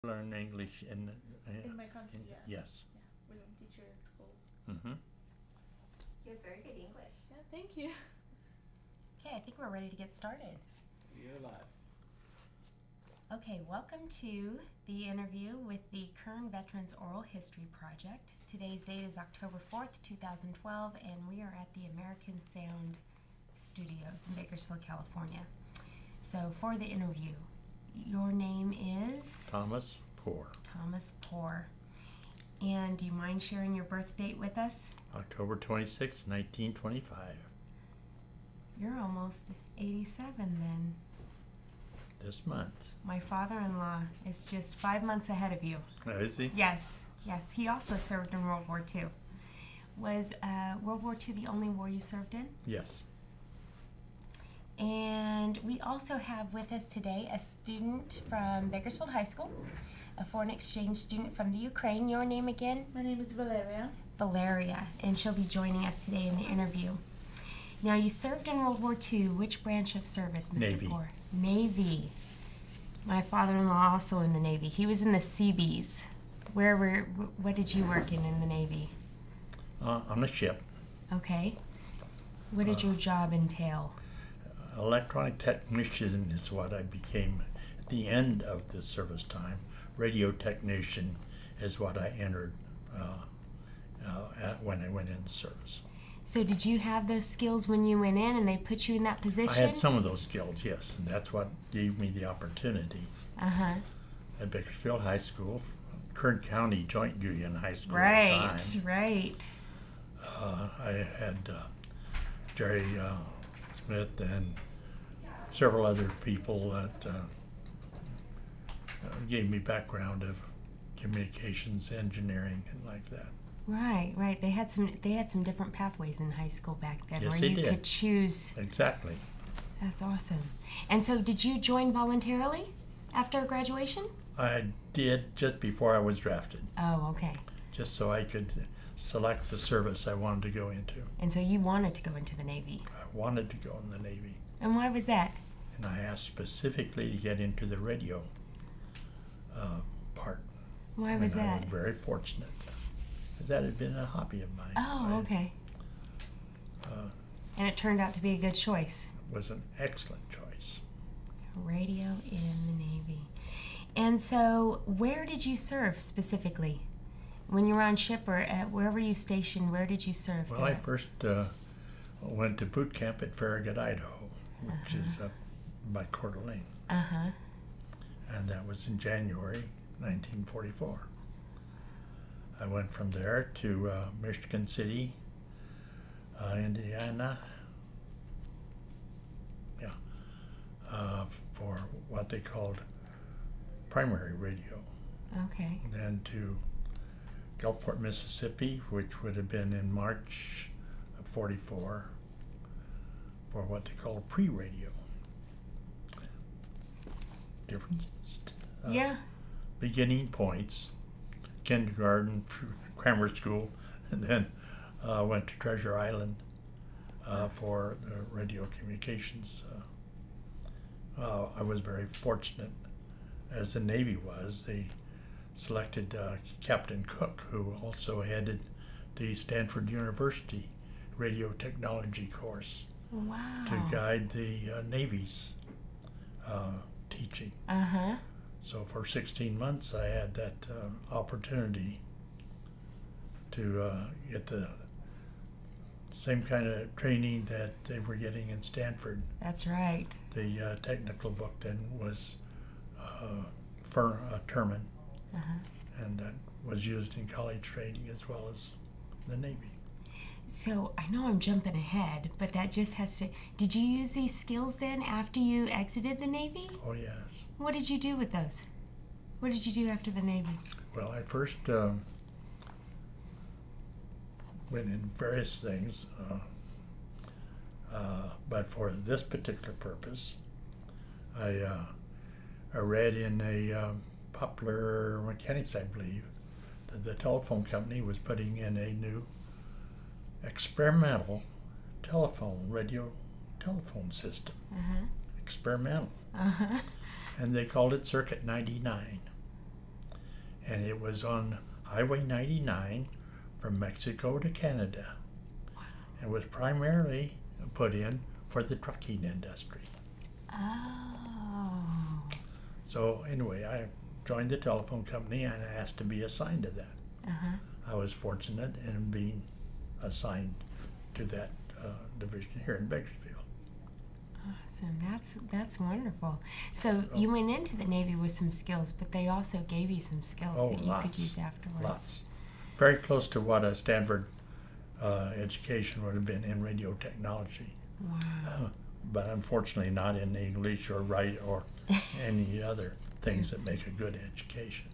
learn English in my country, yeah. Yes. Yeah, with a teacher at school. Mm-hmm. You have very good English. Yeah, thank you. Okay, I think we're ready to get started. You're live. Okay, welcome to the interview with the Kern Veterans Oral History Project. Today's date is October 4th, 2012, and we are at the American Sound Studios in Bakersfield, California. So for the interview, your name is? Thomas Poor. Thomas Poor. And do you mind sharing your birth date with us? October 26, 1925. You're almost 87 then. This month. My father-in-law is just 5 months ahead of you. Oh, is he? Yes. He also served in World War II. Was World War II the only war you served in? Yes. And we also have with us today a student from Bakersfield High School, a foreign exchange student from the Ukraine. Your name again? My name is Valeria. Valeria, and she'll be joining us today in the interview. Now, you served in World War II. Which branch of service, Mr. Navy. Poor? Navy. My father-in-law also in the Navy. He was in the Seabees. What did you work in the Navy? On a ship. Okay. What did your job entail? Electronic technician is what I became at the end of the service time. Radio technician is what I entered when I went into service. So did you have those skills when you went in and they put you in that position? I had some of those skills, yes, and that's what gave me the opportunity Uh-huh. at Bakersfield High School, Kern County Joint Union High School at Right, the time. right. I had Jerry Smith and several other people that gave me background of communications, engineering, and like that. Right. They had some different pathways in high school back then Yes, where they you did. could choose. Exactly. That's awesome. And so did you join voluntarily after graduation? I did just before I was drafted, Oh, okay. just so I could select the service I wanted to go into. And so you wanted to go into the Navy. I wanted to go in the Navy, And why was that? and I asked specifically to get into the radio part. Why was and I that? was very fortunate, because that had been a hobby of mine. Oh, okay. And it turned out to be a good choice. It was an excellent choice. Radio in the Navy. And so where did you serve specifically? When you were on ship or at wherever you stationed, where did you serve? Well, I first went to boot camp at Farragut, Idaho, which is up by Coeur d'Alene, Uh-huh. and that was in January 1944. I went from there to Michigan City, Indiana, for what they called primary radio. Okay. Then to Gulfport, Mississippi, which would have been in March of 44, for what they call pre-radio. Different Yeah. beginning points, kindergarten, grammar school, and then went to Treasure Island for the radio communications. I was very fortunate, as the Navy was. They selected Captain Cook, who also headed the Stanford University radio technology course, Wow. to guide the Navy's teaching. Uh-huh. So for 16 months I had that opportunity to get the same kind of training that they were getting in Stanford. That's right. The technical book then was Terman, Uh-huh. and that was used in college training as well as the Navy. So I know I'm jumping ahead, but that just has to... Did you use these skills then after you exited the Navy? Oh yes. What did you do with those? What did you do after the Navy? Well, I first went in various things, but for this particular purpose, I read in a Popular Mechanics, I believe, that the telephone company was putting in a new experimental radio telephone system. Uh-huh. Experimental. Uh-huh. And they called it Circuit 99. and it was on Highway 99 from Mexico to Canada. It was primarily put in for the trucking industry. Oh. So anyway, I joined the telephone company and asked to be assigned to that. Uh-huh. I was fortunate in being assigned to that division here in Bakersfield. Awesome. That's wonderful. So you went into the Navy with some skills, but they also gave you some skills that you could use afterwards. Lots. Very close to what a Stanford education would have been in radio technology. Wow. But unfortunately not in English or write or any other things that make a good education.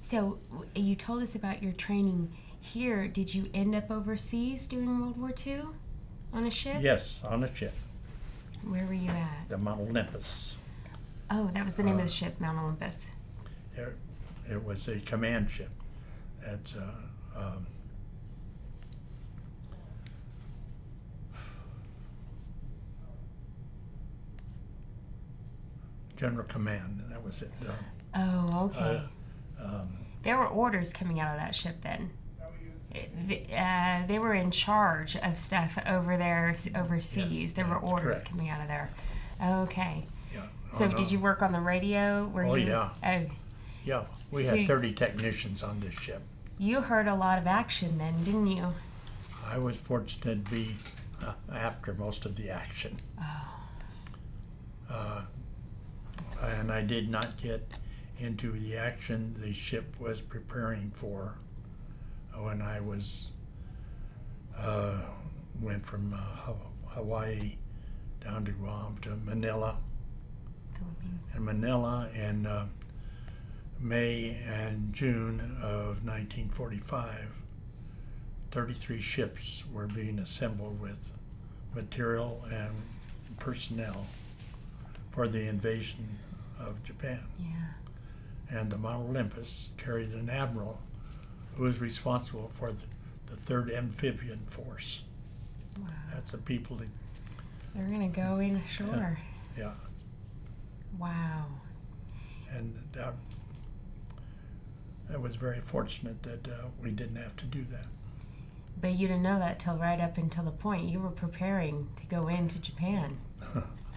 So you told us about your training here. Did you end up overseas during World War II on a ship? Yes, on a ship, Where were you at? the Mount Olympus. Oh, that was the name of the ship, Mount Olympus. It was a command ship. It's General Command, and that was it. Oh, okay. There were orders coming out of that ship then. They were in charge of stuff over there overseas. Yes, there were that's orders correct. coming out of there. Okay. Yeah. So did you work on the radio? Oh, yeah. Oh, Yeah, we So had 30 technicians on this ship. you heard a lot of action then, didn't you? I was fortunate to be after most of the action. And I did not get into the action the ship was preparing for when I was went from Hawaii down to Guam to Manila. Philippines. In Manila in May and June of 1945, 33 ships were being assembled with material and personnel for the invasion of Japan. Yeah. And the Mount Olympus carried an admiral who was responsible for the 3rd Amphibian Force. Wow. That's the people that, They're going to go in ashore. yeah. Wow. And I was very fortunate that we didn't have to do that. But you didn't know that till right up until the point you were preparing to go into Japan.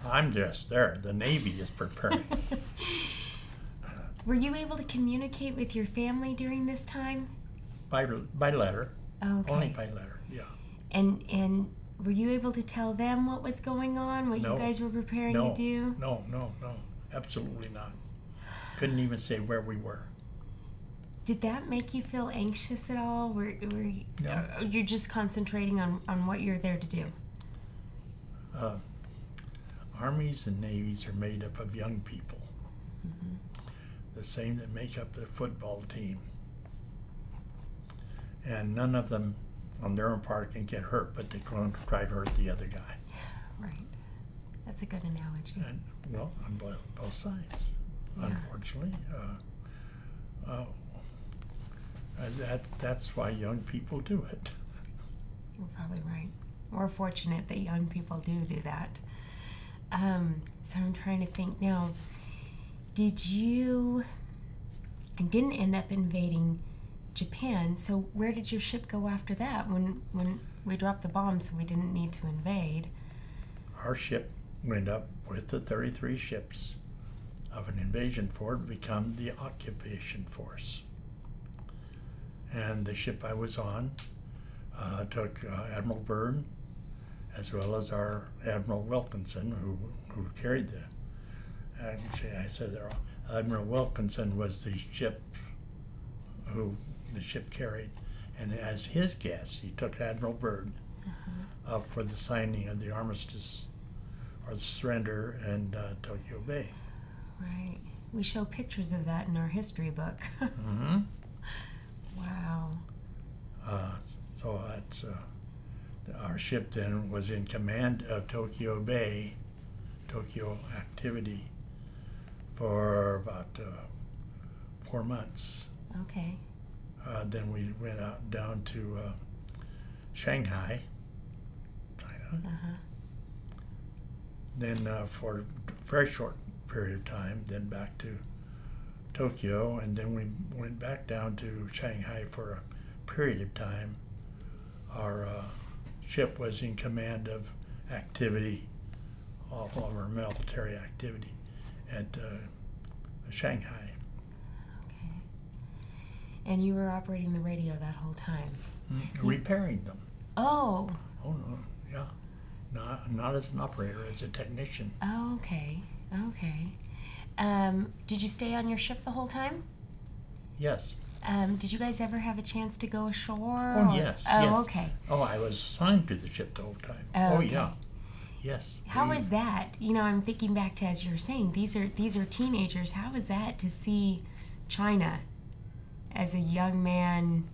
I'm just there. The Navy is preparing. Were you able to communicate with your family during this time? by letter. Okay. Only by letter, yeah. And were you able to tell them what was going on, what No. you guys were preparing No, to do? no, absolutely not. Couldn't even say where we were. Did that make you feel anxious at all? Were No. you're just concentrating on what you're there to do? Armies and navies are made up of young people, Mm-hmm. the same that make up the football team. And none of them, on their own part, can get hurt, but they can try to hurt the other guy. Right. That's a good analogy. And, well, on both sides, Yeah. unfortunately. That's why young people do it. You're probably right. We're fortunate that young people do that. So I'm trying to think now. You didn't end up invading Japan, so where did your ship go after that when we dropped the bomb so we didn't need to invade? Our ship went up with the 33 ships of an invasion force to become the occupation force. And the ship I was on took Admiral Byrd, as well as our Admiral Wilkinson, who carried the. Actually, I said that Admiral Wilkinson was the ship who the ship carried, and as his guest, he took Admiral Byrd up for the signing of the armistice or the surrender in Tokyo Bay. Right. We show pictures of that in our history book. Mm-hmm. Wow. So that's our ship then was in command of Tokyo Bay, Tokyo activity, for about 4 months. Okay. Then we went out down to Shanghai, China. Uh-huh. Then for a very short period of time, then back to Tokyo, and then we went back down to Shanghai for a period of time. Our ship was in command of activity, all of our military activity at Shanghai. Okay. And you were operating the radio that whole time? Repairing them. Oh. Oh no, yeah. Not as an operator, as a technician. Oh, okay. Okay. Did you stay on your ship the whole time? Yes. Did you guys ever have a chance to go ashore? Oh, or- yes. Oh, yes. okay. Oh, I was assigned to the ship the whole time. Oh, okay. Yeah. Yes. How was that? You know, I'm thinking back to, as you were saying, these are teenagers. How was that to see China as a young man?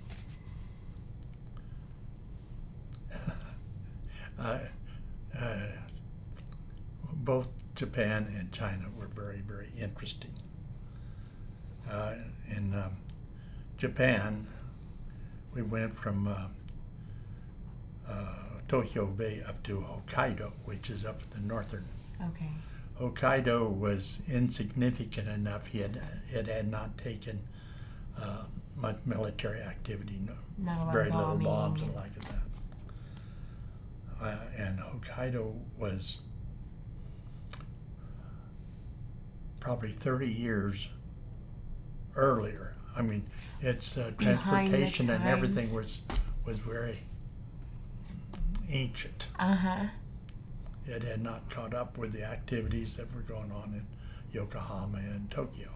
Both Japan and China were very, very interesting. In Japan, we went from Tokyo Bay up to Hokkaido, which is up in the northern. Okay. Hokkaido was insignificant enough. It had not taken much military activity, Not a lot very of little bombing. bombs and like that. And Hokkaido was probably 30 years earlier. I mean, its transportation and everything times. was very ancient. Uh-huh. It had not caught up with the activities that were going on in Yokohama and Tokyo.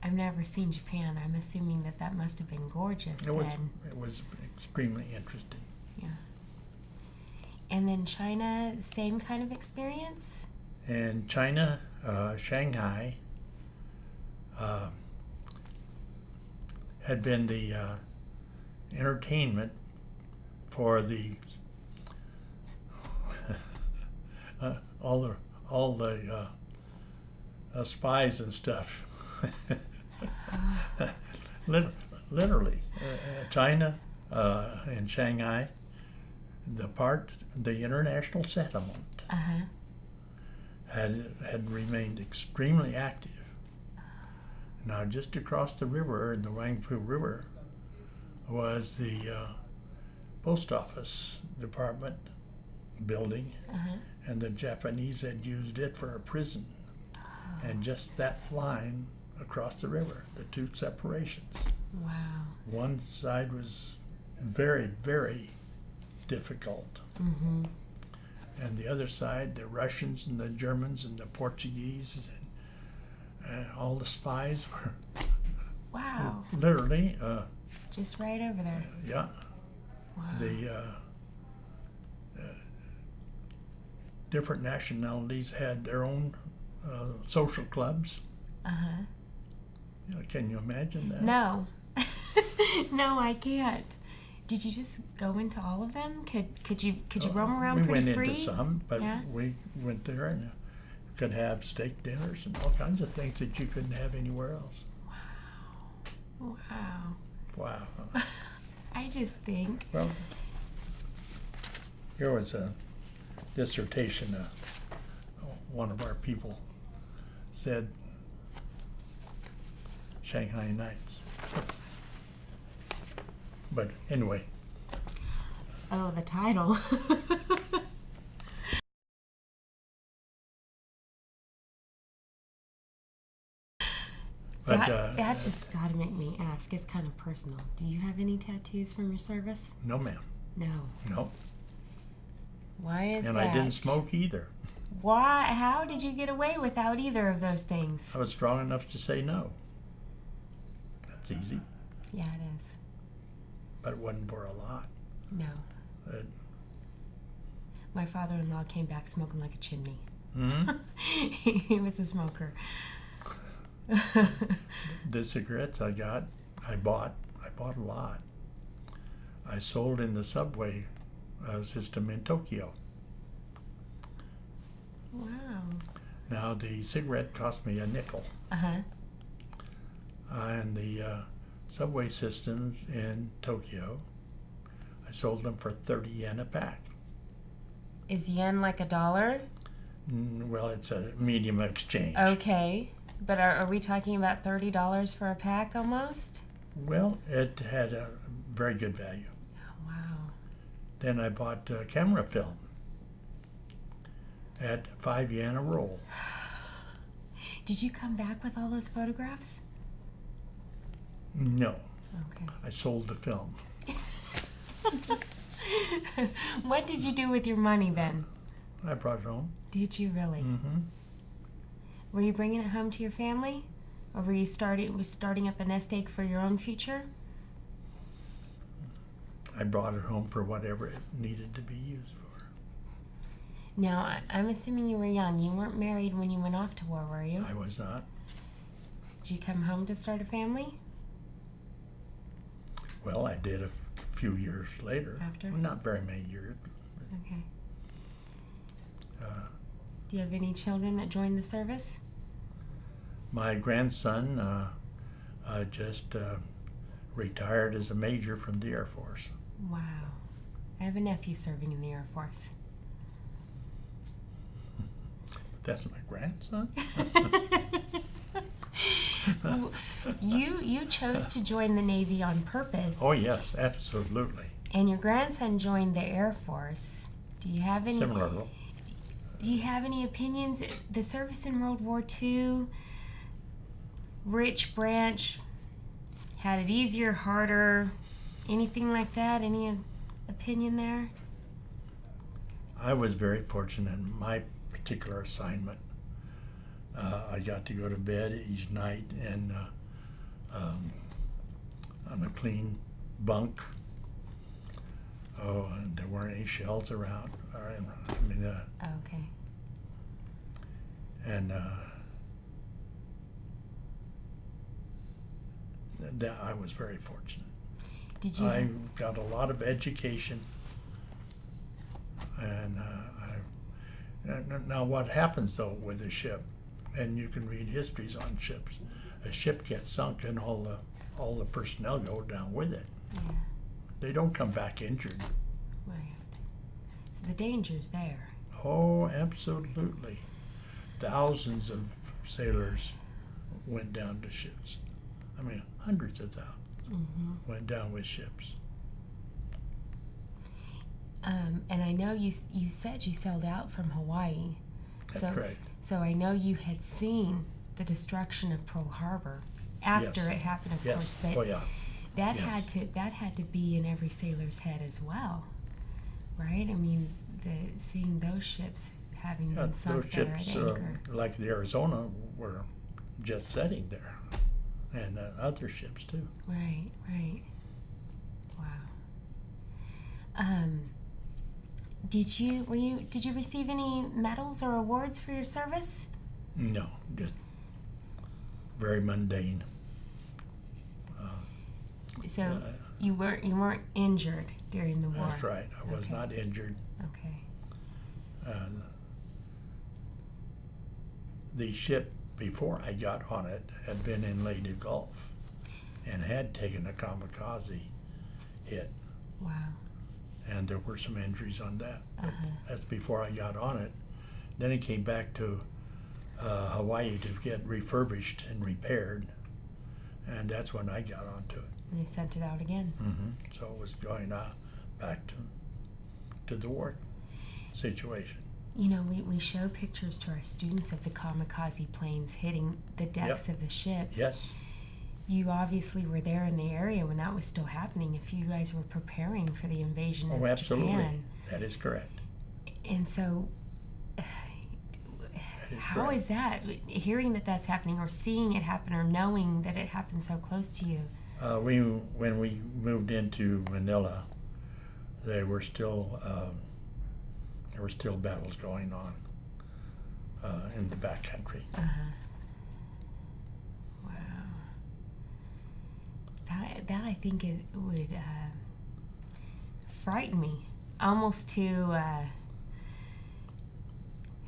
I've never seen Japan. I'm assuming that must have been gorgeous It then. was extremely interesting. Yeah. And then China, same kind of experience? And China, Shanghai, had been the entertainment for the all the spies and stuff. Literally, China and Shanghai, the international settlement Uh-huh. had remained extremely active. Now, just across the river, in the Wangfu River, was the post office department building, Uh-huh. and the Japanese had used it for a prison. And just that line across the river, the two separations. Wow. One side was very, very difficult. Mm-hmm. And the other side, the Russians and the Germans and the Portuguese and all the spies were Wow. literally, Just right over there. yeah, Wow. the different nationalities had their own social clubs. Uh-huh. You know, can you imagine that? No. No, I can't. Did you just go into all of them? Could you roam around we pretty went free? into some, but Yeah? we went there and could have steak dinners and all kinds of things that you couldn't have anywhere else. Wow. Wow. Wow. I just think. Well, here was a dissertation. One of our people said Shanghai Nights. But anyway. Oh, the title. But That's just got to make me ask. It's kind of personal. Do you have any tattoos from your service? no, ma'am. No. No. Why is And that? I didn't smoke either. Why? How did you get away without either of those things? I was strong enough to say no. That's easy. Yeah, it is. But it wasn't for a lot. No. It, My father-in-law came back smoking like a chimney. mhm. He was a smoker. The cigarettes I bought a lot. I sold in the subway system in Tokyo. Wow. Now the cigarette cost me a nickel, Uh-huh. and the subway systems in Tokyo, I sold them for 30 yen a pack. Is yen like $1? Well, it's a medium of exchange. Okay. But are we talking about $30 for a pack almost? Well, it had a very good value. Oh, wow. Then I bought camera film at 5 yen a roll. Did you come back with all those photographs? No, Okay. I sold the film. What did you do with your money then? I brought it home. Did you really? Mm-hmm. Were you bringing it home to your family? Or were you starting up a nest egg for your own future? I brought it home for whatever it needed to be used for. Now, I'm assuming you were young. You weren't married when you went off to war, were you? I was not. Did you come home to start a family? Well, I did a few years later. After? Not very many years. Okay. Uh, Do you have any children that joined the service? my grandson just retired as a major from the Air Force. Wow. I have a nephew serving in the Air Force. That's my grandson? You chose to join the Navy on purpose. Oh, yes, absolutely. And your grandson joined the Air Force. Do you have any Similar role. Do you have any opinions? The service in World War II, rich branch, had it easier, harder, anything like that? Any opinion there? I was very fortunate in my particular assignment. I got to go to bed each night and on a clean bunk. Oh, and there weren't any shells around. Okay. And that I was very fortunate. Did you? I got a lot of education, and now what happens though with a ship, and you can read histories on ships. A ship gets sunk, and all the personnel go down with it. Yeah. They don't come back injured. Right. So the danger's there. Oh, absolutely. Thousands of sailors went down to ships. I mean, hundreds of thousands went down with ships. And I know you said you sailed out from Hawaii. That's correct. So I know you had seen the destruction of Pearl Harbor after Yes. it happened, of Yes. course. But Oh, yeah. that Yes. had to be in every sailor's head as well, right? I mean, seeing those ships having been Those sunk there at ships, anchor. like the Arizona, were just setting there, and other ships too. Right, right. Wow. Did you receive any medals or awards for your service? No, just very mundane. So Uh, you weren't injured during the war. That's right. I was Okay. not injured. Okay. The ship before I got on it had been in Leyte Gulf and had taken a kamikaze hit, Wow. and there were some injuries on that. But Uh-huh. that's before I got on it. Then it came back to Hawaii to get refurbished and repaired, and that's when I got onto it. And they sent it out again. So it was going back to the war situation. You know, we show pictures to our students of the kamikaze planes hitting the decks Yep. of the ships. Yes. You obviously were there in the area when that was still happening. If you guys were preparing for the invasion Oh, of absolutely. Japan. That is correct. And so, how correct. is that? Hearing that that's happening, or seeing it happen, or knowing that it happened so close to you? When we moved into Manila, there were still battles going on in the backcountry. Wow. That I think it would frighten me, almost to.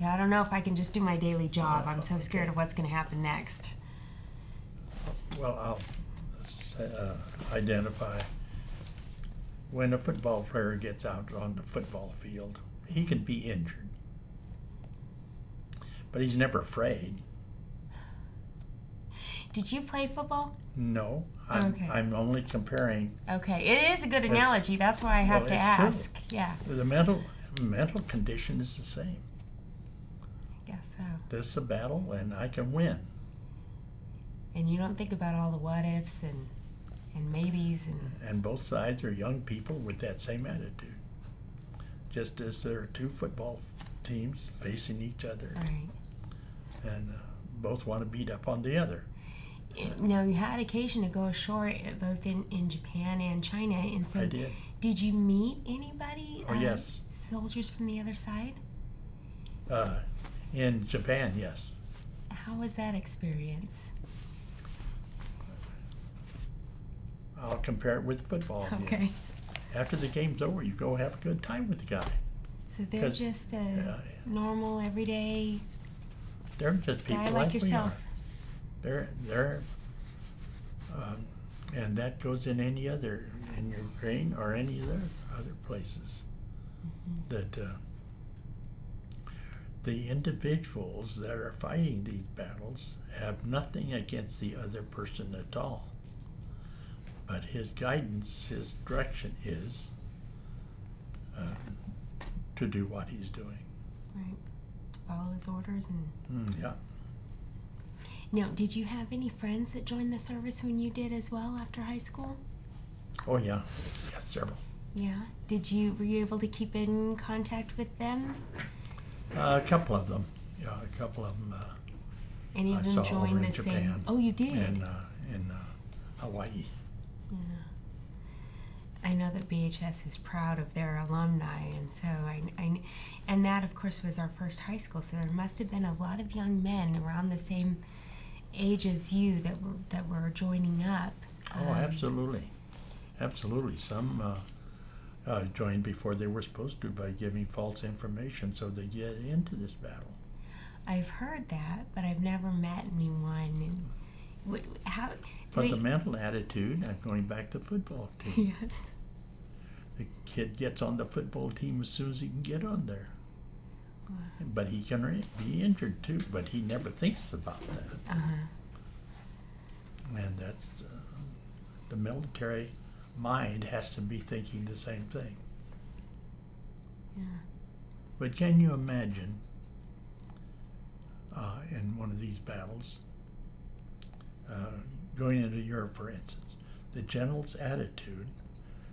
I don't know if I can just do my daily job. I'm so scared of what's going to happen next. Well, I'll identify when a football player gets out on the football field, he can be injured, but he's never afraid. Did you play football? No, I'm, Okay. I'm only comparing Okay, it is a good It's- analogy. That's why I have well, to it's true. ask. Yeah, the mental condition is the same. I guess so. This is a battle, and I can win. And you don't think about all the what ifs and maybes and And both sides are young people with that same attitude. Just as there are two football teams facing each other, right. and both want to beat up on the other. Now you had occasion to go ashore both in Japan and China, and so I did. Did you meet anybody? Oh, yes. Soldiers from the other side. In Japan, yes. How was that experience? I'll compare it with football again. Okay. After the game's over, you go have a good time with the guy. So they're 'Cause, just a normal, everyday They're just people guy like like yourself. we are. They're, and that goes in any other, in Ukraine or any other places. Mhm. That the individuals that are fighting these battles have nothing against the other person at all. But his guidance, his direction is to do what he's doing. Right. Follow his orders and. Yeah. Now, did you have any friends that joined the service when you did as well after high school? Oh yeah. Yeah, several. Yeah. Were you able to keep in contact with them? A couple of them. Yeah, a couple of them. Any I of them saw over join in the Japan same? Oh, you did. in Hawaii. Yeah. I know that BHS is proud of their alumni, and so and that of course was our first high school. So there must have been a lot of young men around the same age as you that were joining up. Oh, absolutely, absolutely. Some joined before they were supposed to by giving false information so they get into this battle. I've heard that, but I've never met anyone. And how? But the mental attitude, I'm going back to football team. Yes. The kid gets on the football team as soon as he can get on there. Wow. But he can be injured too, but he never thinks about that. Uh-huh. And that's the military mind has to be thinking the same thing. Yeah. But can you imagine in one of these battles, going into Europe, for instance, the general's attitude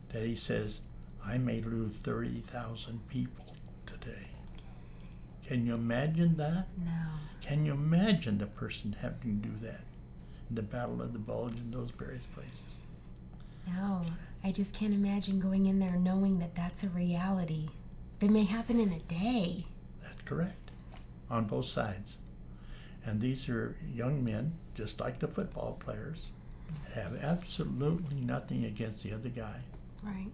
that he says, I may lose 30,000 people today. Can you imagine that? No. Can you imagine the person having to do that in the Battle of the Bulge in those various places? No. I just can't imagine going in there knowing that that's a reality. That may happen in a day. That's correct. On both sides. And these are young men, just like the football players, have absolutely nothing against the other guy. Right.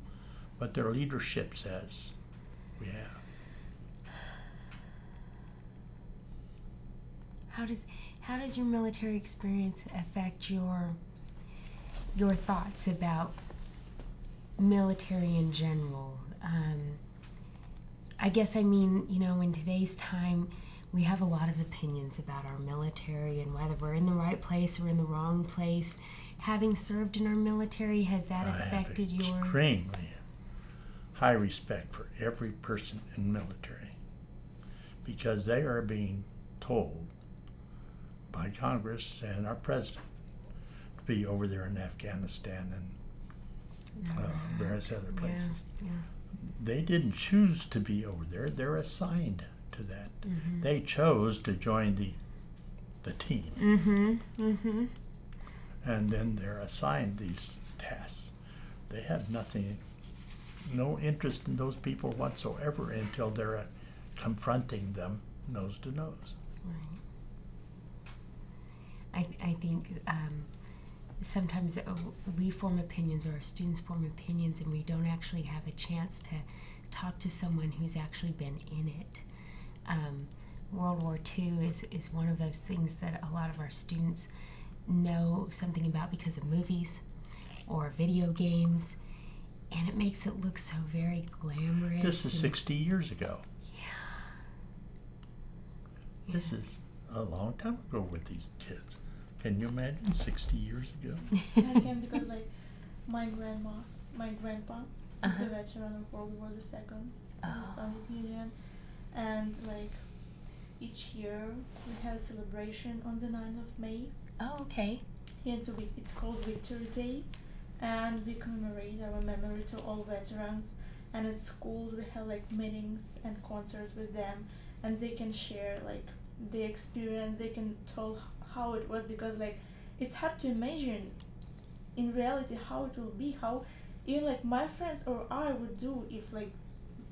But their leadership says we have. How does your military experience affect your thoughts about military in general? I guess I mean, in today's time, we have a lot of opinions about our military and whether we're in the right place or in the wrong place. Having served in our military, has that affected I have your... extremely high respect for every person in the military because they are being told by Congress and our president to be over there in Afghanistan and various other places. Yeah. They didn't choose to be over there. They're assigned to that. Mm-hmm. They chose to join the team. Mm-hmm. Mm-hmm. And then they're assigned these tasks. They have no interest in those people whatsoever until they're confronting them nose to nose. Right. I think sometimes we form opinions or our students form opinions and we don't actually have a chance to talk to someone who's actually been in it. World War II is one of those things that a lot of our students know something about because of movies or video games, and it makes it look so very glamorous. This is 60 years ago. Yeah. This is a long time ago with these kids. Can you imagine 60 years ago? I can because like my grandpa is Uh-huh. a veteran of World War II of the Oh. Soviet Union, and like each year we have a celebration on the 9th of May. Oh, okay. Here it's called Victory Day, and we commemorate our memory to all veterans. And at schools we have like meetings and concerts with them, and they can share like their experience. They can tell how it was because like it's hard to imagine in reality how it will be, how even like my friends or I would do if like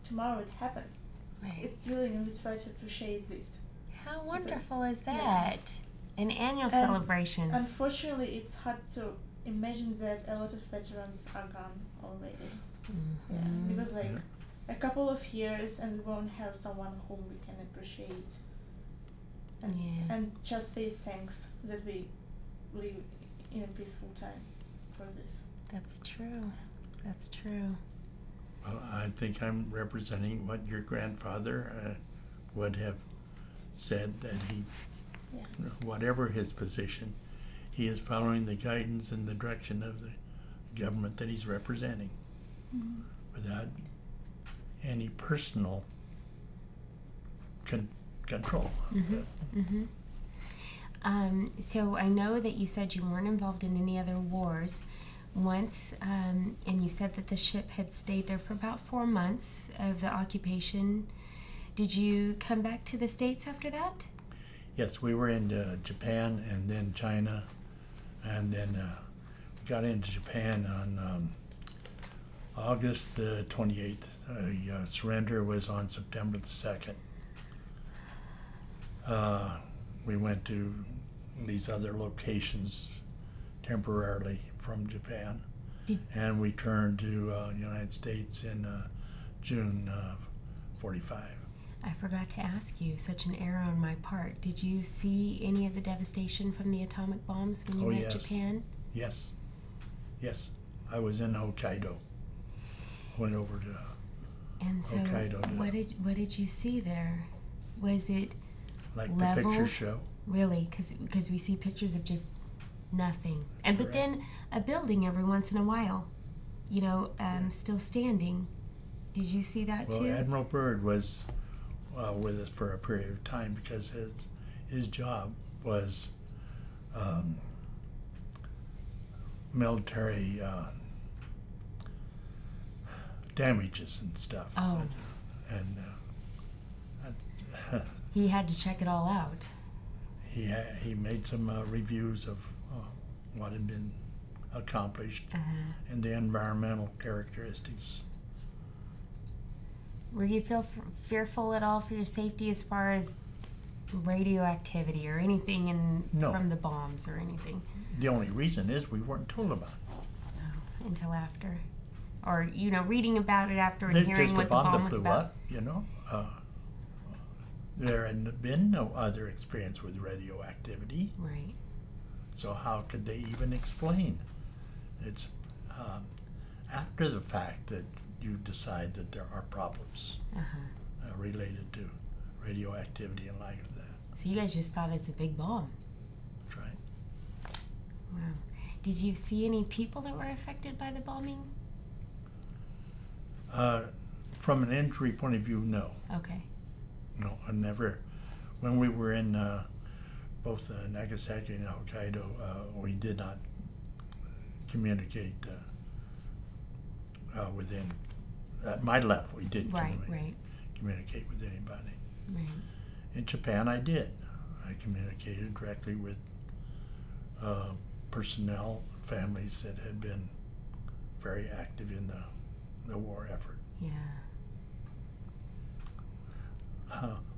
tomorrow it happens. Right. It's really, and we try to appreciate this. How wonderful is Yeah. that? An annual And celebration. Unfortunately, it's hard to imagine that a lot of veterans are gone already. Yeah, Mhm. because like Yeah. a couple of years and we won't have someone whom we can appreciate. And, Yeah. and just say thanks that we live in a peaceful time for this. That's true. That's true. Well, I think I'm representing what your grandfather would have said, that he, Yeah. whatever his position, he is following the guidance and the direction of the government that he's representing Mm-hmm. without any personal control. Mhm. So I know that you said you weren't involved in any other wars. Once, and you said that the ship had stayed there for about 4 months of the occupation. Did you come back to the States after that? Yes, we were in Japan and then China, and then we got into Japan on August 28th. Surrender was on September the 2nd. We went to these other locations temporarily from Japan, and we turned to United States in June 45. I forgot to ask you, such an error on my part. Did you see any of the devastation from the atomic bombs when you Oh, were yes. at Japan? Yes, yes. I was in Hokkaido. Went over to And so, Hokkaido, yeah. what did you see there? Was it like level? the picture show. Really? Because we see pictures of just nothing, and but Correct. then a building every once in a while, still standing. Did you see that Well, too? Admiral Byrd was with us for a period of time because his job was military damages and stuff. Oh. And He had to check it all out. he made some reviews of what had been accomplished and the environmental characteristics. Were you fearful at all for your safety as far as radioactivity or anything No. from the bombs or anything? The only reason is we weren't told about it. No, until after, or reading about it after and There's hearing just what a the bomb bomb that was blew about. up, there had been no other experience with radioactivity, Right. so how could they even explain? It's after the fact that you decide that there are problems related to radioactivity in light of that. So you guys just thought it's a big bomb. That's right. Wow. Did you see any people that were affected by the bombing? From an injury point of view, no. Okay. No, I never. When we were in both Nagasaki and Hokkaido, we did not communicate within. At my level, we did Right. Right. communicate with anybody. Right. In Japan, I did. I communicated directly with personnel, families that had been very active in the war effort. Yeah.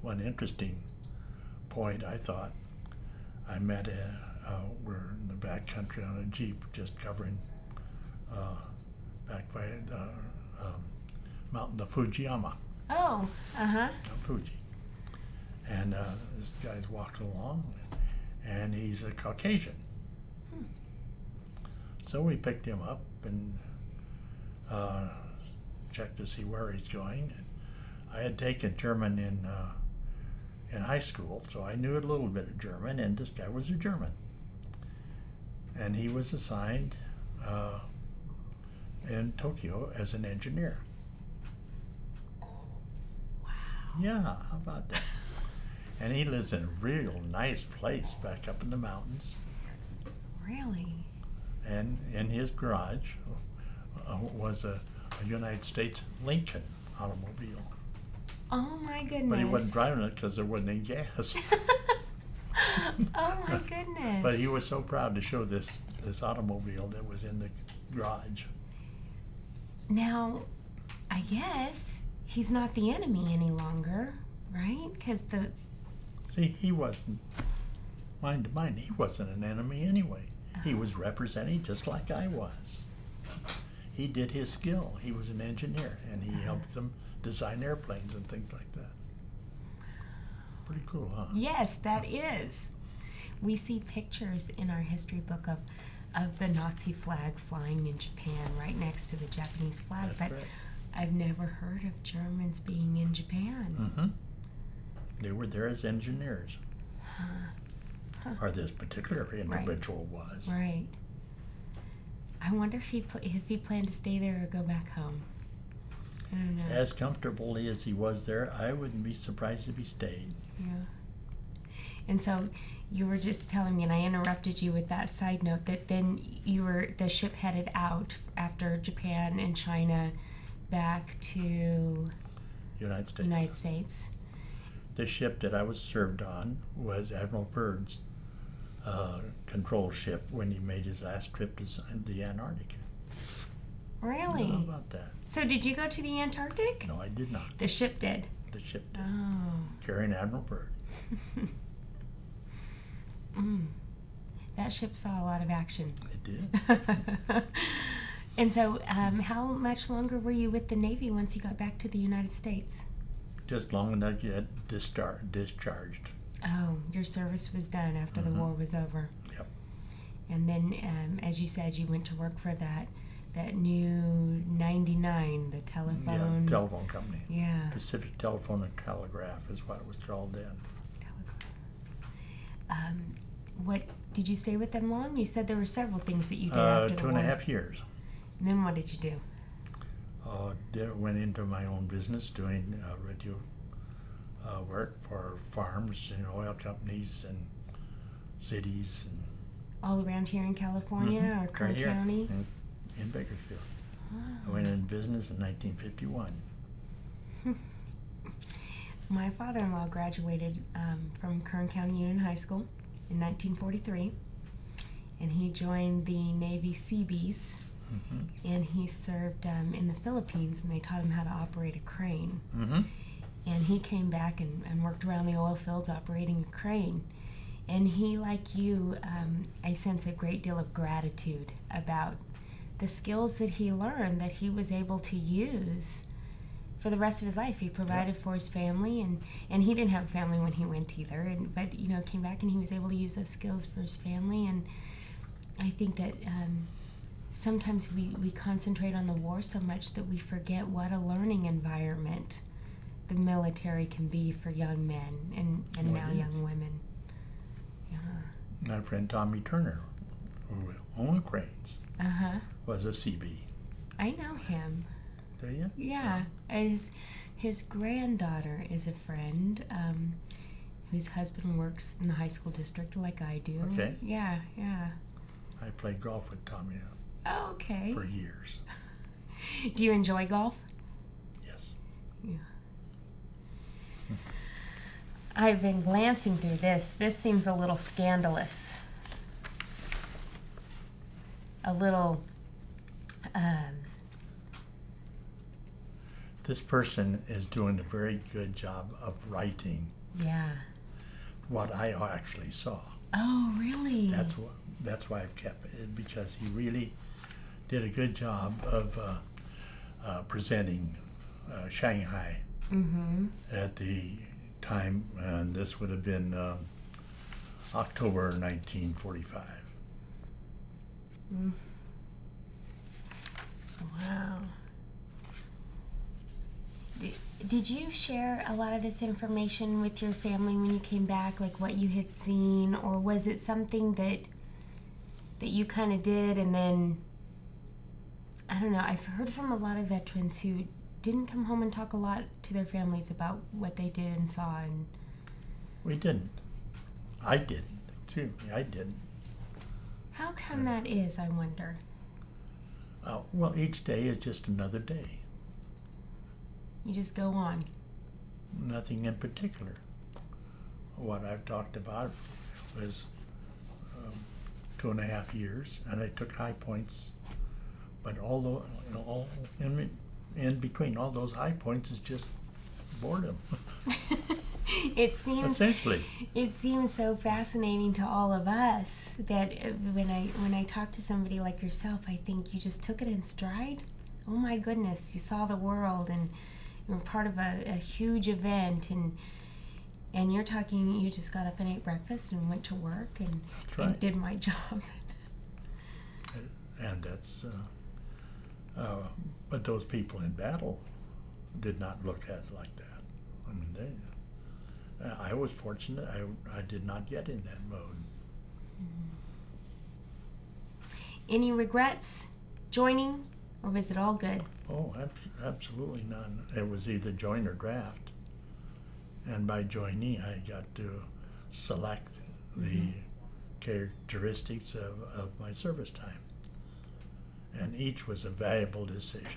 One interesting point, I thought, I met we're in the back country on a Jeep just covering back by the mountain, the Fujiyama, Oh. Fuji. And this guy's walking along, and he's a Caucasian. So we picked him up and checked to see where he's going. And I had taken German in high school, so I knew a little bit of German, and this guy was a German. and he was assigned in Tokyo as an engineer. Wow. Yeah, how about that? And he lives in a real nice place back up in the mountains. Really? And in his garage was a United States Lincoln automobile. Oh my goodness. But he wasn't driving it because there wasn't any gas. Oh my goodness. But he was so proud to show this automobile that was in the garage. Now, I guess he's not the enemy any longer, right? Because See, he wasn't, mind to mind, he wasn't an enemy anyway. He was representing just like I was. He did his skill. He was an engineer, and he helped them design airplanes and things like that. Pretty cool, huh? Yes, that is. We see pictures in our history book of the Nazi flag flying in Japan right next to the Japanese flag, That's but correct. I've never heard of Germans being in Japan. Mm-hmm. They were there as engineers. Huh. Or this particular individual was. Right. I wonder if he planned to stay there or go back home. I don't know. As comfortably as he was there, I wouldn't be surprised if he stayed. Yeah. And so you were just telling me, and I interrupted you with that side note, that then the ship headed out after Japan and China back to United States. United States. The ship that I was served on was Admiral Byrd's control ship when he made his last trip to the Antarctic. Really? How about that? So did you go to the Antarctic? No, I did not. The ship did. The ship did. Oh. Carrying Admiral Byrd. That ship saw a lot of action. It did. And so, how much longer were you with the Navy once you got back to the United States? Just long enough to get discharged. Oh, your service was done after the war was over. Yep. And then, as you said, you went to work for that new 99, the telephone. Yeah, telephone company. Yeah. Pacific Telephone and Telegraph is what it was called then. What did you stay with them long? You said there were several things that you did after the war. 2.5 years. And then what did you do? Went into my own business doing radio work for farms and oil companies and cities and All around here in California or Kern right here County? in Bakersfield. I went into business in 1951. My father-in-law graduated from Kern County Union High School in 1943, and he joined the Navy Seabees, and he served in the Philippines, and they taught him how to operate a crane. And he came back and worked around the oil fields operating a crane. And he, like you, I sense a great deal of gratitude about the skills that he learned that he was able to use for the rest of his life. He provided for his family, and he didn't have a family when he went either, but came back and he was able to use those skills for his family. And I think that sometimes we concentrate on the war so much that we forget what a learning environment the military can be for young men and now young women. Yeah. My friend Tommy Turner, who owned cranes, was a CB. I know him. Do you? Yeah. His granddaughter is a friend whose husband works in the high school district like I do. Okay. Yeah. I played golf with Tommy Oh, okay. for years. Do you enjoy golf? Yes. Yeah. I've been glancing through this. This seems a little scandalous. A little, This person is doing a very good job of writing yeah. what I actually saw. Oh, really? That's why I've kept it, because he really did a good job of presenting Shanghai at the time, and this would have been October 1945. Wow. Did you share a lot of this information with your family when you came back, like what you had seen, or was it something that that you kind of did, and then, I don't know, I've heard from a lot of veterans who didn't come home and talk a lot to their families about what they did and saw. And We didn't. I didn't, too. I didn't. how come that is, I wonder? Well, each day is just another day. You just go on. Nothing in particular. What I've talked about was 2.5 years, and I took high points, but all in between all those high points is just boredom. It seems Essentially. It seems so fascinating to all of us that when I talk to somebody like yourself, I think you just took it in stride. Oh my goodness, you saw the world and you were part of a huge event, and you're talking, you just got up and ate breakfast and went to work and, That's right. and did my job. And that's, but those people in battle did not look at it like that. I mean, I was fortunate. I did not get in that mode. Any regrets joining, or was it all good? Oh, absolutely none. It was either join or draft. And by joining, I got to select the characteristics of my service time. And each was a valuable decision.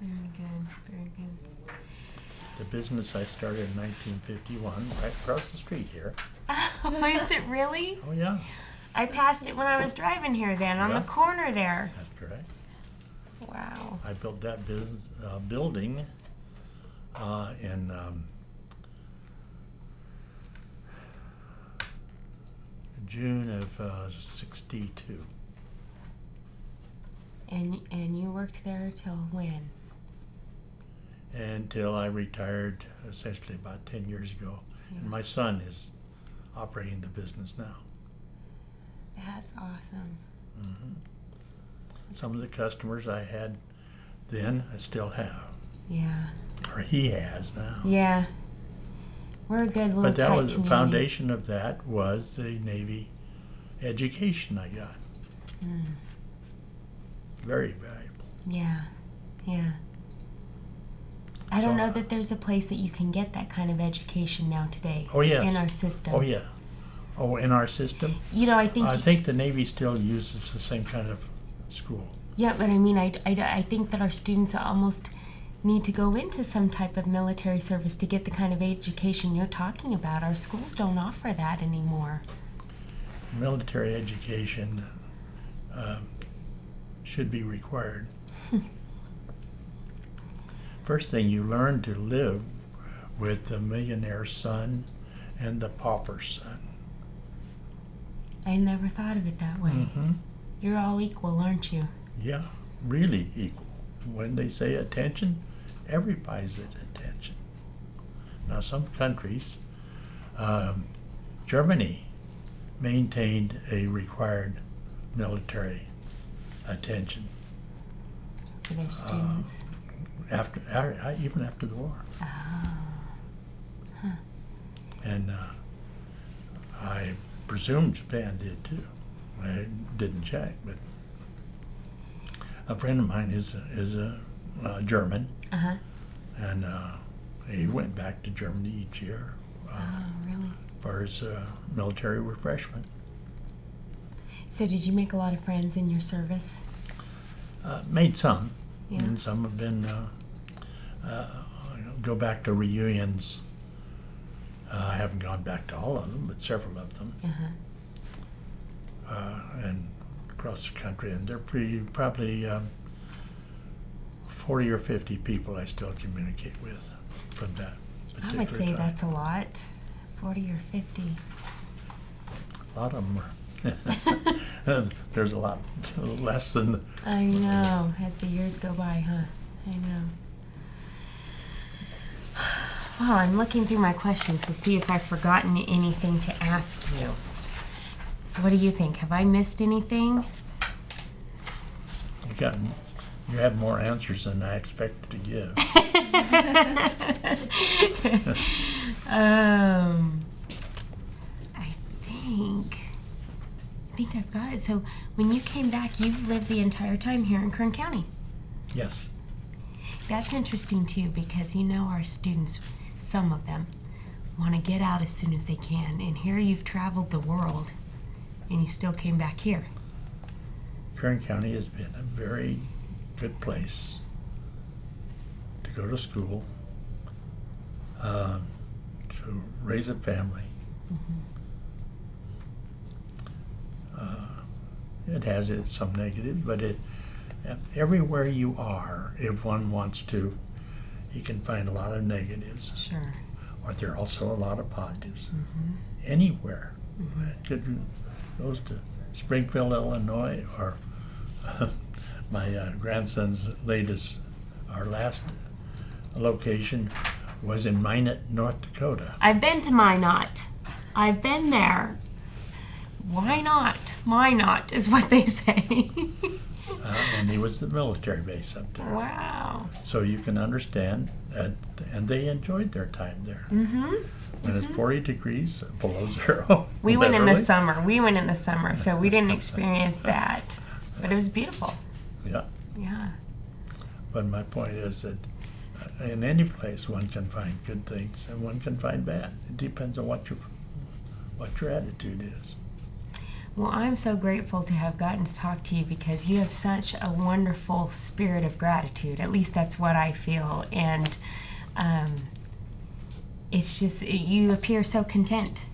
Very good, very good. The business I started in 1951, right across the street here. Oh, is it really? Oh, yeah, I passed it when I was driving here then, on Yeah. the corner there. that's correct. Wow. I built that building in June of '62. And you worked there till when? Until I retired, essentially about 10 years ago. Yeah. And my son is operating the business now. That's awesome. hmm Some of the customers I had then, I still have, Yeah. or he has now. Yeah. We're a good little But that tight was the community. foundation of that was the Navy education I got. Mm. Very valuable. Yeah. Yeah. I don't So, know that there's a place that you can get that kind of education now today. Oh, yes. In our system. Oh, yeah. Oh, in our system? You know, I think the Navy still uses the same kind of school. Yeah, but I mean, I think that our students almost need to go into some type of military service to get the kind of education you're talking about. Our schools don't offer that anymore. Military education should be required. First thing, you learn to live with the millionaire son and the pauper son. I never thought of it that way. Mm-hmm. You're all equal, aren't you? Yeah, really equal. When they say attention, everybody's at attention. Now, some countries, Germany maintained a required military attention For their students. even after the war. Oh. Huh. And I presume Japan did too. I didn't check, but a friend of mine is a German, Uh-huh. and he went back to Germany each year Oh, really? for his military refreshment. So did you make a lot of friends in your service? Made some, Yeah. and some have been go back to reunions. I haven't gone back to all of them, but several of them, Uh-huh. and across the country. And they're probably 40 or 50 people I still communicate with from that particular I would say time. that's a lot. 40 or 50. A lot of them are. There's a lot less than. I know, as the years go by, huh? I know. Well, I'm looking through my questions to see if I've forgotten anything to ask you. What do you think? Have I missed anything? You have more answers than I expected to give. I think think I've got it. So when you came back, you've lived the entire time here in Kern County. Yes. That's interesting too, because you know our students, some of them, want to get out as soon as they can. And here you've traveled the world and you still came back here. Kern County has been a very good place to go to school, to raise a family. It has some negatives, but everywhere you are, if one wants to, you can find a lot of negatives. Sure. But there are also a lot of positives. Anywhere. It goes to Springfield, Illinois, or my grandson's our last location was in Minot, North Dakota. I've been to Minot. I've been there. Why not? Why not is what they say. And he was the military base up there. Wow. So you can understand, and they enjoyed their time there. When it's 40 degrees below zero. We went in the literally. summer. We went in the summer, so we didn't experience that. But it was beautiful. Yeah. Yeah. But my point is that in any place one can find good things and one can find bad. It depends on what your attitude is. Well, I'm so grateful to have gotten to talk to you because you have such a wonderful spirit of gratitude. At least that's what I feel. And it's just, you appear so content.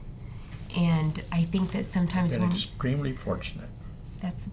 And I think that sometimes Been when... extremely fortunate. That's